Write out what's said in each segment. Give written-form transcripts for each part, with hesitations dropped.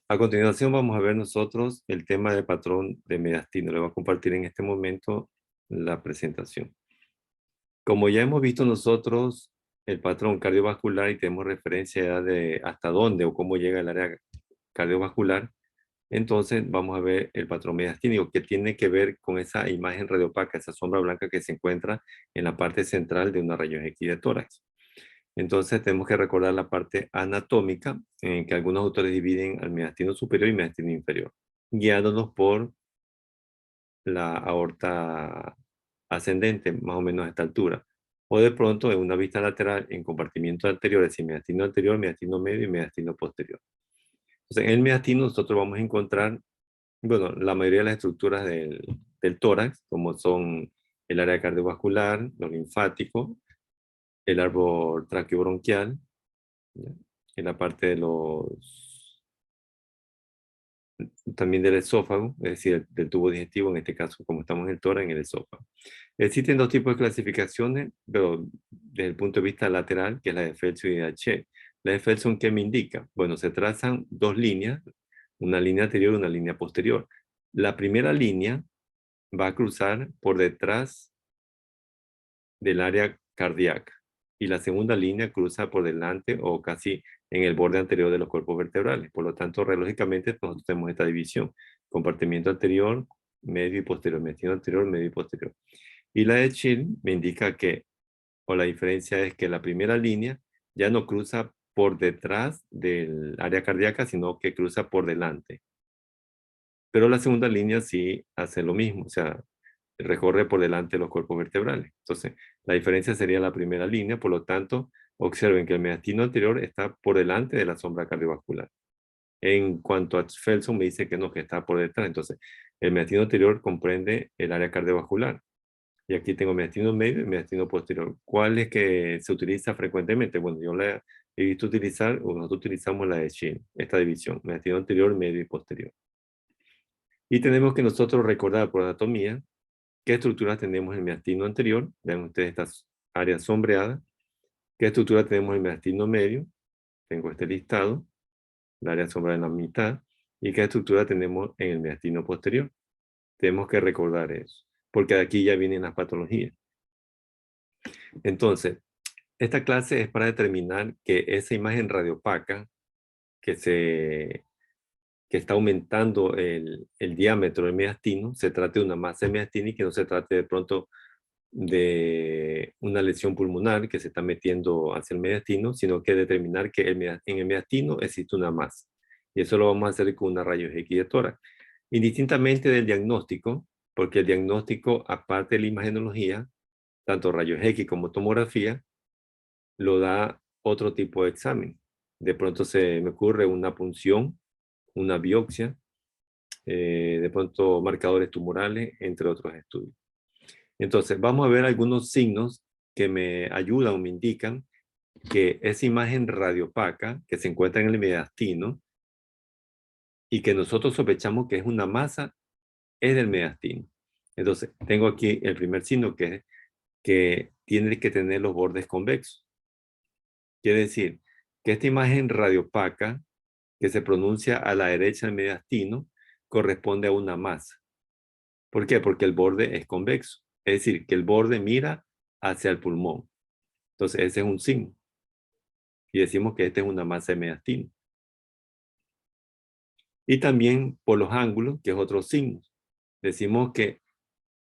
A continuación vamos a ver nosotros el tema del patrón de mediastino. Le voy a compartir en este momento la presentación. Como ya hemos visto nosotros el patrón cardiovascular y tenemos referencia ya de hasta dónde o cómo llega el área cardiovascular, entonces vamos a ver el patrón mediastínico que tiene que ver con esa imagen radiopaca, esa sombra blanca que se encuentra en la parte central de una rayos X de tórax. Entonces tenemos que recordar la parte anatómica en que algunos autores dividen al mediastino superior y mediastino inferior, guiándonos por la aorta ascendente, más o menos a esta altura. O de pronto en una vista lateral en compartimientos anteriores, decir, mediastino anterior, mediastino medio y mediastino posterior. Entonces, en el mediastino nosotros vamos a encontrar, bueno, la mayoría de las estructuras del tórax, como son el área cardiovascular, los linfáticos, el árbol traqueobronquial, ¿ya? En la parte de también del esófago, es decir, del tubo digestivo, en este caso, como estamos en el tórax, en el esófago. Existen dos tipos de clasificaciones, pero desde el punto de vista lateral, que es la de Felson y de H. La de Felson, ¿qué me indica? Bueno, se trazan dos líneas, una línea anterior y una línea posterior. La primera línea va a cruzar por detrás del área cardíaca y la segunda línea cruza por delante o casi en el borde anterior de los cuerpos vertebrales. Por lo tanto, relógicamente nosotros tenemos esta división: compartimiento anterior, medio y posterior, mediastino anterior, medio y posterior. Y la de Schill me indica que, o la diferencia es que la primera línea ya no cruza por detrás del área cardíaca, sino que cruza por delante. Pero la segunda línea sí hace lo mismo, o sea, recorre por delante de los cuerpos vertebrales. Entonces, la diferencia sería la primera línea, por lo tanto, observen que el mediastino anterior está por delante de la sombra cardiovascular. En cuanto a Felson, me dice que no, que está por detrás. Entonces, el mediastino anterior comprende el área cardiovascular. Y aquí tengo mediastino medio y mediastino posterior. ¿Cuál es que se utiliza frecuentemente? Bueno, yo la he visto utilizar, o nosotros utilizamos la de Schill, esta división, mediastino anterior, medio y posterior. Y tenemos que nosotros recordar por anatomía qué estructuras tenemos en el mediastino anterior. Vean ustedes estas áreas sombreadas. ¿Qué estructura tenemos en el mediastino medio? Tengo este listado, la área sombreada en la mitad. ¿Y qué estructura tenemos en el mediastino posterior? Tenemos que recordar eso, porque de aquí ya vienen las patologías. Entonces, esta clase es para determinar que esa imagen radiopaca que está aumentando el diámetro del mediastino, se trate de una masa de mediastino y que no se trate de pronto de una lesión pulmonar que se está metiendo hacia el mediastino, sino que determinar que en el mediastino existe una masa. Y eso lo vamos a hacer con una rayos X de tórax. Indistintamente del diagnóstico, porque el diagnóstico, aparte de la imagenología, tanto rayos X como tomografía, lo da otro tipo de examen. De pronto se me ocurre una punción, una biopsia, de pronto marcadores tumorales, entre otros estudios. Entonces, vamos a ver algunos signos que me ayudan o me indican que esa imagen radiopaca que se encuentra en el mediastino y que nosotros sospechamos que es una masa, es del mediastino. Entonces, tengo aquí el primer signo que tiene que tener los bordes convexos. Quiere decir que esta imagen radiopaca que se pronuncia a la derecha del mediastino corresponde a una masa. ¿Por qué? Porque el borde es convexo. Es decir, que el borde mira hacia el pulmón. Entonces, ese es un signo. Y decimos que esta es una masa de mediastino. Y también por los ángulos, que es otro signo. Decimos que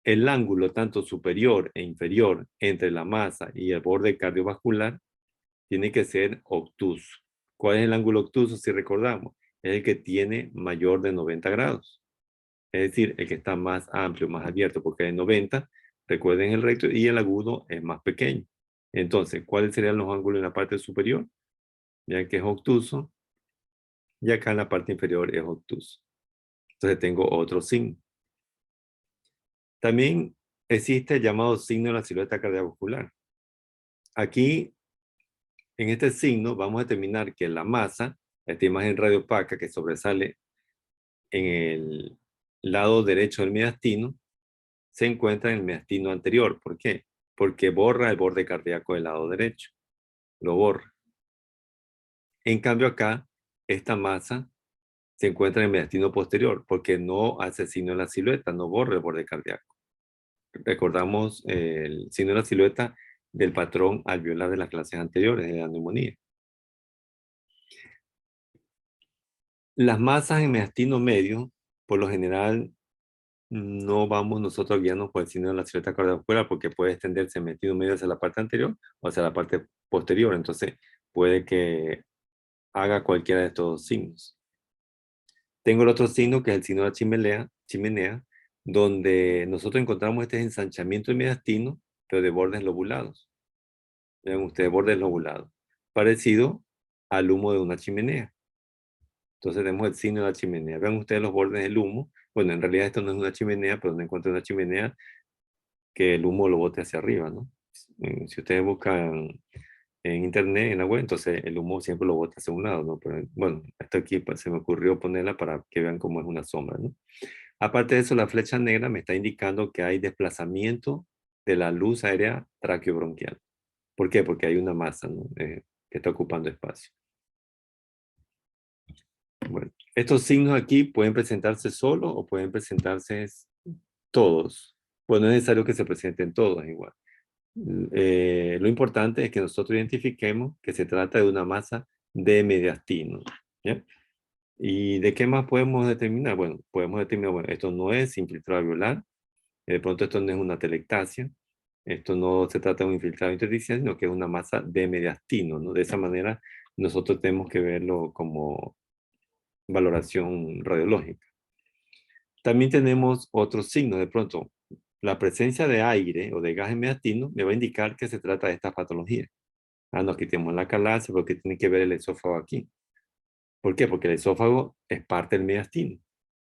el ángulo tanto superior e inferior entre la masa y el borde cardiovascular tiene que ser obtuso. ¿Cuál es el ángulo obtuso? Si recordamos, es el que tiene mayor de 90 grados. Es decir, el que está más amplio, más abierto, porque es 90, recuerden el recto, y el agudo es más pequeño. Entonces, ¿cuáles serían los ángulos en la parte superior? Ya que es obtuso, y acá en la parte inferior es obtuso. Entonces tengo otro signo. También existe el llamado signo de la silueta cardiovascular. Aquí, en este signo, vamos a determinar que la masa, esta imagen radiopaca que sobresale en el lado derecho del mediastino, se encuentra en el mediastino anterior. ¿Por qué? Porque borra el borde cardíaco del lado derecho. Lo borra. En cambio acá, esta masa se encuentra en el mediastino posterior, porque no hace signo en la silueta, no borra el borde cardíaco. Recordamos el signo de la silueta del patrón alveolar de las clases anteriores de la neumonía. Las masas en mediastino medio, por lo general, no vamos nosotros a guiarnos por el signo de la silueta cardiovascular porque puede extenderse el mediastino medio hacia la parte anterior o hacia la parte posterior. Entonces, puede que haga cualquiera de estos dos signos. Tengo el otro signo que es el signo de la chimenea, donde nosotros encontramos este ensanchamiento del mediastino, pero de bordes lobulados. Vean ustedes, bordes lobulados, parecido al humo de una chimenea. Entonces tenemos el signo de la chimenea. Vean ustedes los bordes del humo. Bueno, en realidad esto no es una chimenea, pero no encuentro una chimenea que el humo lo bote hacia arriba, ¿no? Si ustedes buscan en internet, en la web, entonces el humo siempre lo bota hacia un lado, ¿no? Pero, bueno, esto aquí pues, se me ocurrió ponerla para que vean cómo es una sombra, ¿no? Aparte de eso, la flecha negra me está indicando que hay desplazamiento de la luz aérea traqueobronquial. ¿Por qué? Porque hay una masa, ¿no? Que está ocupando espacio. Bueno, estos signos aquí pueden presentarse solos o pueden presentarse todos. Pues no es necesario que se presenten todos igual. Lo importante es que nosotros identifiquemos que se trata de una masa de mediastino. ¿Ya? ¿Y de qué más podemos determinar? Bueno, podemos determinar, bueno, esto no es infiltrado alveolar, de pronto esto no es una telectasia, esto no se trata de un infiltrado intersticial, sino que es una masa de mediastino, ¿no? De esa manera nosotros tenemos que verlo como valoración radiológica. También tenemos otros signos. De pronto, la presencia de aire o de gas en mediastino me va a indicar que se trata de esta patología. Ah, nos quitemos la calacia porque tiene que ver el esófago aquí. ¿Por qué? Porque el esófago es parte del mediastino.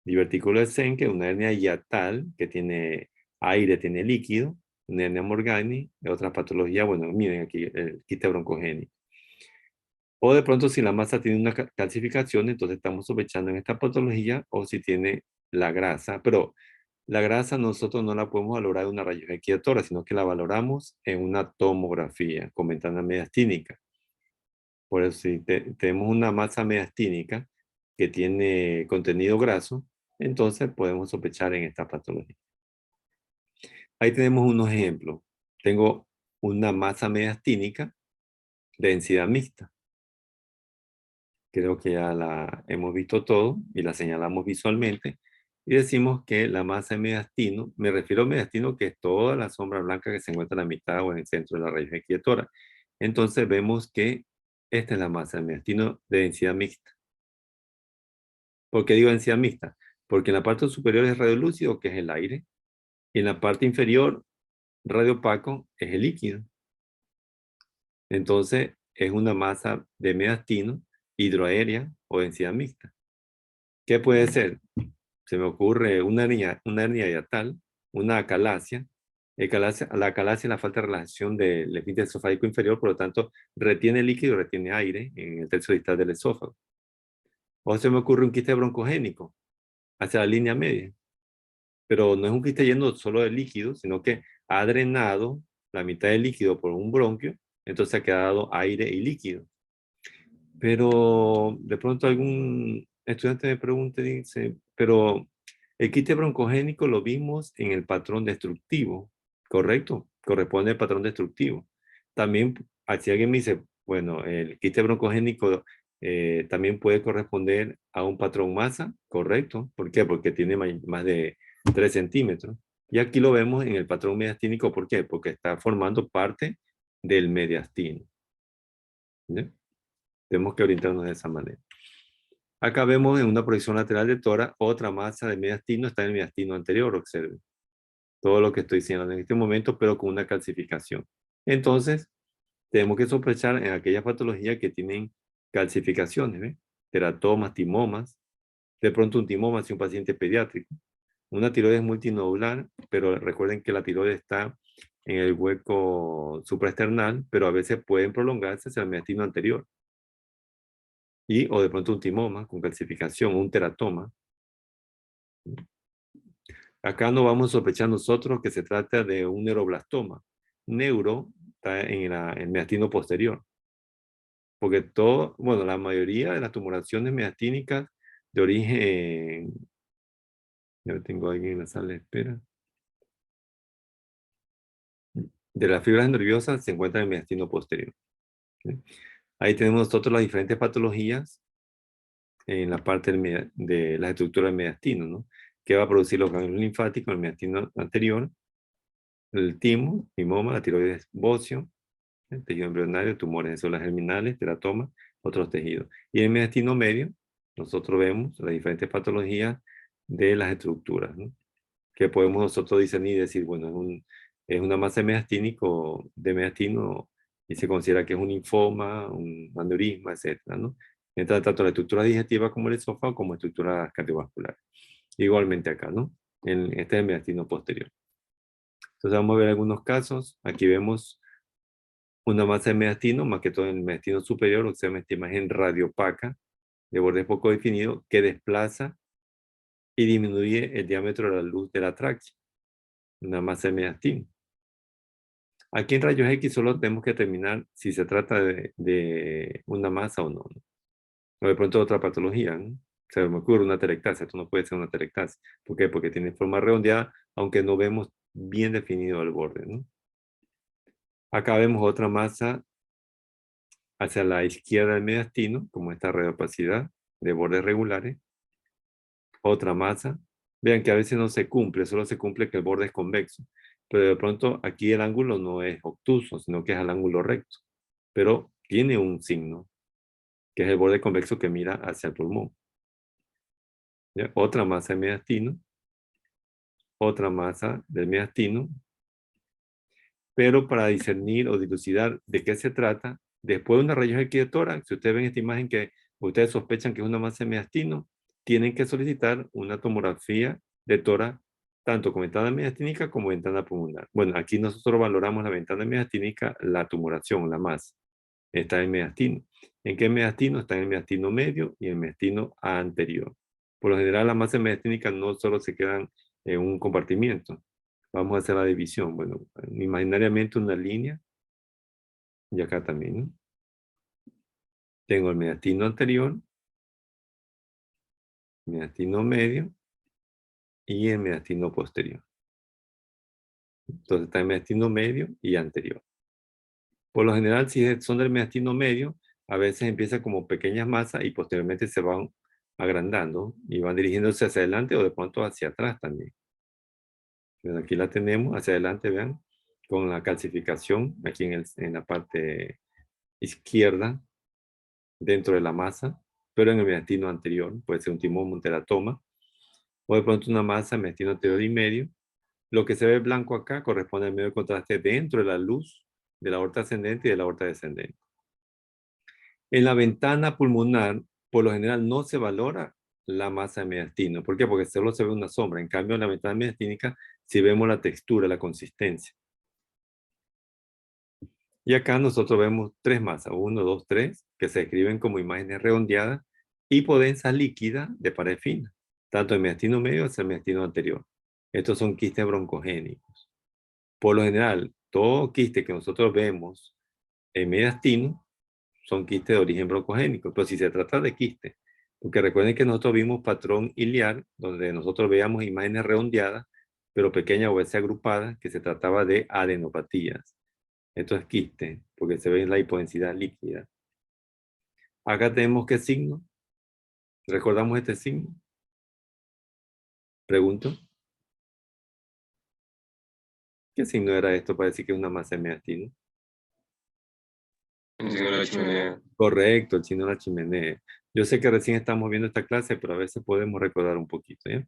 Divertículo de Schenck, una hernia hiatal que tiene aire, tiene líquido, una hernia Morgani, de otra patología, bueno, miren aquí el quiste broncogénico. O de pronto si la masa tiene una calcificación, entonces estamos sospechando en esta patología o si tiene la grasa, pero la grasa nosotros no la podemos valorar en una rayos X de tórax, sino que la valoramos en una tomografía con ventana mediastínica. Por eso si tenemos una masa mediastínica que tiene contenido graso, entonces podemos sospechar en esta patología. Ahí tenemos unos ejemplos. Tengo una masa mediastínica de densidad mixta. Creo que ya la hemos visto todo y la señalamos visualmente y decimos que la masa de mediastino, me refiero a mediastino que es toda la sombra blanca que se encuentra en la mitad o en el centro de la raíz equietora. Entonces vemos que esta es la masa de mediastino de densidad mixta. ¿Por qué digo densidad mixta? Porque en la parte superior es radiolúcido, que es el aire, y en la parte inferior, radio opaco, es el líquido. Entonces es una masa de mediastino hidroaérea o densidad mixta. ¿Qué puede ser? Se me ocurre una hernia hiatal, una acalasia. La acalasia es la falta de relajación del esfínter esofágico inferior, por lo tanto, retiene líquido y retiene aire en el tercio distal del esófago. O se me ocurre un quiste broncogénico hacia la línea media, pero no es un quiste lleno solo de líquido, sino que ha drenado la mitad del líquido por un bronquio, entonces ha quedado aire y líquido. Pero de pronto algún estudiante me pregunta y dice, pero el quiste broncogénico lo vimos en el patrón destructivo, ¿correcto? Corresponde al patrón destructivo. También, si alguien me dice, bueno, el quiste broncogénico también puede corresponder a un patrón masa, ¿correcto? ¿Por qué? Porque tiene más de 3 centímetros. Y aquí lo vemos en el patrón mediastínico, ¿por qué? Porque está formando parte del mediastino. ¿Ya? Tenemos que orientarnos de esa manera. Acá vemos en una proyección lateral de tórax otra masa de mediastino, está en el mediastino anterior, observen. Todo lo que estoy señalando en este momento, pero con una calcificación. Entonces, tenemos que sospechar en aquellas patologías que tienen calcificaciones, ¿ves? Teratomas, timomas, de pronto un timoma si un paciente pediátrico. Una tiroides multinodular, pero recuerden que la tiroides está en el hueco supraesternal, pero a veces pueden prolongarse hacia el mediastino anterior. O de pronto un timoma con calcificación, un teratoma. Acá no vamos a sospechar nosotros que se trata de un neuroblastoma. Neuro está en el mediastino posterior. Porque la mayoría de las tumoraciones mediastínicas de origen, ya tengo a alguien en la sala de espera, de las fibras nerviosas se encuentra en el mediastino posterior. ¿Sí? Ahí tenemos nosotros las diferentes patologías en la parte de la estructura del mediastino, ¿no? Que va a producir los ganglios linfáticos en el mediastino anterior, el timo, mimoma, la tiroides bocio, el tejido embrionario, tumores de células germinales, teratoma, otros tejidos. Y en el mediastino medio, nosotros vemos las diferentes patologías de las estructuras, ¿no? Que podemos nosotros discernir y decir, bueno, es una masa de mediastino y se considera que es un linfoma, un aneurisma, etcétera, ¿no? Entra tanto la estructura digestiva como el esófago como estructuras cardiovasculares. Igualmente acá, ¿no? Este es el mediastino posterior. Entonces vamos a ver algunos casos. Aquí vemos una masa de mediastino, más que todo en el mediastino superior, observa esta imagen radiopaca, de borde poco definido, que desplaza y disminuye el diámetro de la luz de la tráquea. Una masa de mediastino. Aquí en rayos X solo tenemos que determinar si se trata de una masa o no, ¿no? O de pronto otra patología, ¿no? Se me ocurre una atelectasia, esto no puede ser una atelectasia. ¿Por qué? Porque tiene forma redondeada, aunque no vemos bien definido el borde, ¿no? Acá vemos otra masa hacia la izquierda del mediastino, como esta red de opacidad de bordes regulares. Otra masa. Vean que a veces no se cumple, solo se cumple que el borde es convexo. Pero de pronto aquí el ángulo no es obtuso, sino que es al ángulo recto. Pero tiene un signo, que es el borde convexo que mira hacia el pulmón. ¿Ya? Otra masa de mediastino, otra masa del mediastino, pero para discernir o dilucidar de qué se trata, después de una rayos X de tórax, si ustedes ven esta imagen que ustedes sospechan que es una masa de mediastino, tienen que solicitar una tomografía de tórax, tanto con ventana mediastínica como ventana pulmonar. Bueno, aquí nosotros valoramos la ventana mediastínica, la tumoración, la masa. Está en el mediastino. ¿En qué mediastino? Está en el mediastino medio y el mediastino anterior. Por lo general, las masas mediastínicas no solo se quedan en un compartimiento. Vamos a hacer la división. Bueno, imaginariamente una línea y acá también, ¿no? Tengo el mediastino anterior, mediastino medio y el mediastino posterior. Entonces está el mediastino medio y anterior. Por lo general, si son del mediastino medio, a veces empieza como pequeñas masas y posteriormente se van agrandando y van dirigiéndose hacia adelante o de pronto hacia atrás también. Pero aquí la tenemos hacia adelante, vean, con la calcificación aquí en la parte izquierda dentro de la masa, pero en el mediastino anterior, puede ser un timón, un teratoma, o de pronto una masa mediastino anterior y medio. Lo que se ve blanco acá corresponde al medio de contraste dentro de la luz de la aorta ascendente y de la aorta descendente. En la ventana pulmonar, por lo general, no se valora la masa de mediastino. ¿Por qué? Porque solo se ve una sombra. En cambio, en la ventana mediastínica sí vemos la textura, la consistencia. Y acá nosotros vemos tres masas, 1, 2, 3, que se describen como imágenes redondeadas y hipodensa líquida de pared fina, tanto el mediastino medio hacia el mediastino anterior. Estos son quistes broncogénicos. Por lo general, todo quiste que nosotros vemos en mediastino son quistes de origen broncogénico, pero si se trata de quistes, porque recuerden que nosotros vimos patrón iliar, donde nosotros veíamos imágenes redondeadas, pero pequeñas o veces agrupadas, que se trataba de adenopatías. Esto es quiste, porque se ve en la hipodensidad líquida. Acá tenemos qué signo. ¿Recordamos este signo? Pregunto. ¿Qué signo era esto para decir que es una masa de mediastino? El signo de la chimenea. Correcto, el signo de la chimenea. Yo sé que recién estamos viendo esta clase, pero a veces podemos recordar un poquito, ¿ya?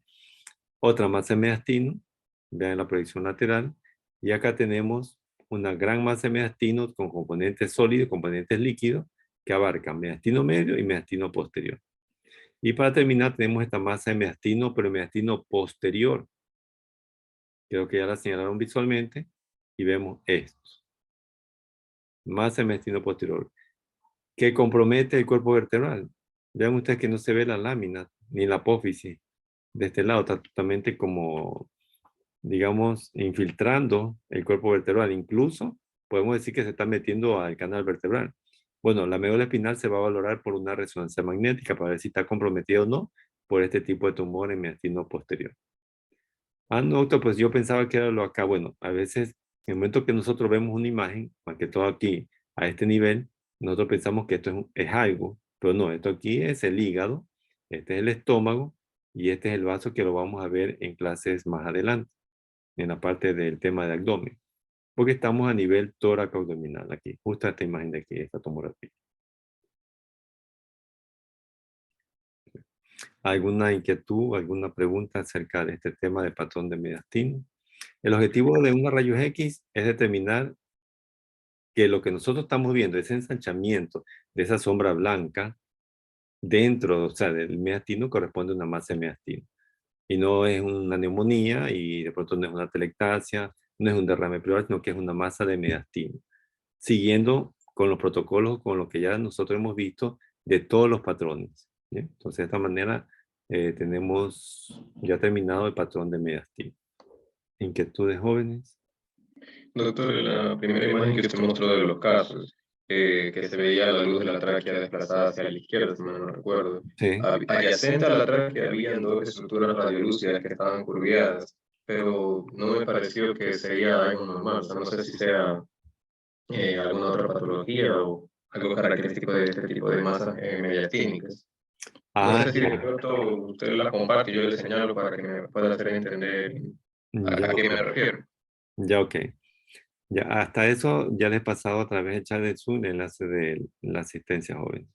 Otra masa de mediastino, vean la proyección lateral, y acá tenemos una gran masa de mediastino con componentes sólidos y componentes líquidos que abarcan mediastino medio y mediastino posterior. Y para terminar tenemos esta masa de mediastino, pero mediastino posterior. Creo que ya la señalaron visualmente y vemos esto. Masa de mediastino posterior, que compromete el cuerpo vertebral. Vean ustedes que no se ve la lámina ni la apófisis de este lado, está totalmente como, digamos, infiltrando el cuerpo vertebral. Incluso podemos decir que se está metiendo al canal vertebral. Bueno, la médula espinal se va a valorar por una resonancia magnética para ver si está comprometida o no, por este tipo de tumor en mediastino posterior. Ah, no, doctor, pues yo pensaba que era lo acá. Bueno, a veces, en el momento que nosotros vemos una imagen, más que todo aquí, a este nivel, nosotros pensamos que esto es algo, pero no, esto aquí es el hígado, este es el estómago y este es el vaso que lo vamos a ver en clases más adelante, en la parte del tema de abdomen, porque estamos a nivel tórax abdominal aquí, justo esta imagen de aquí, esta tomografía. ¿Alguna inquietud, alguna pregunta acerca de este tema de patrón de mediastino? El objetivo de una rayos X es determinar que lo que nosotros estamos viendo, ese ensanchamiento de esa sombra blanca dentro, o sea, del mediastino corresponde a una masa de mediastino. Y no es una neumonía y de pronto no es una telectasia, no es un derrame pleural, sino que es una masa de mediastino. Siguiendo con los protocolos, con lo que ya nosotros hemos visto de todos los patrones. ¿Bien? Entonces, de esta manera tenemos ya terminado el patrón de mediastino. Inquietudes jóvenes. Doctor, en la primera imagen que usted mostró de los casos, que se veía la luz de la tráquea desplazada hacia la izquierda, si mal no recuerdo. Sí. Adyacente a la tráquea habían dos estructuras radiolúcidas que estaban curviadas, pero no me pareció que sería algo normal. O sea, no sé si sea alguna otra patología o algo característico de este tipo de masas mediastínicas. No Ah, sé si de pronto usted la comparte y yo le señalo para que me pueda hacer entender ya, a qué me refiero. ya, ok. Ya, hasta eso ya les he pasado a través del chat de Zoom el enlace de la asistencia joven.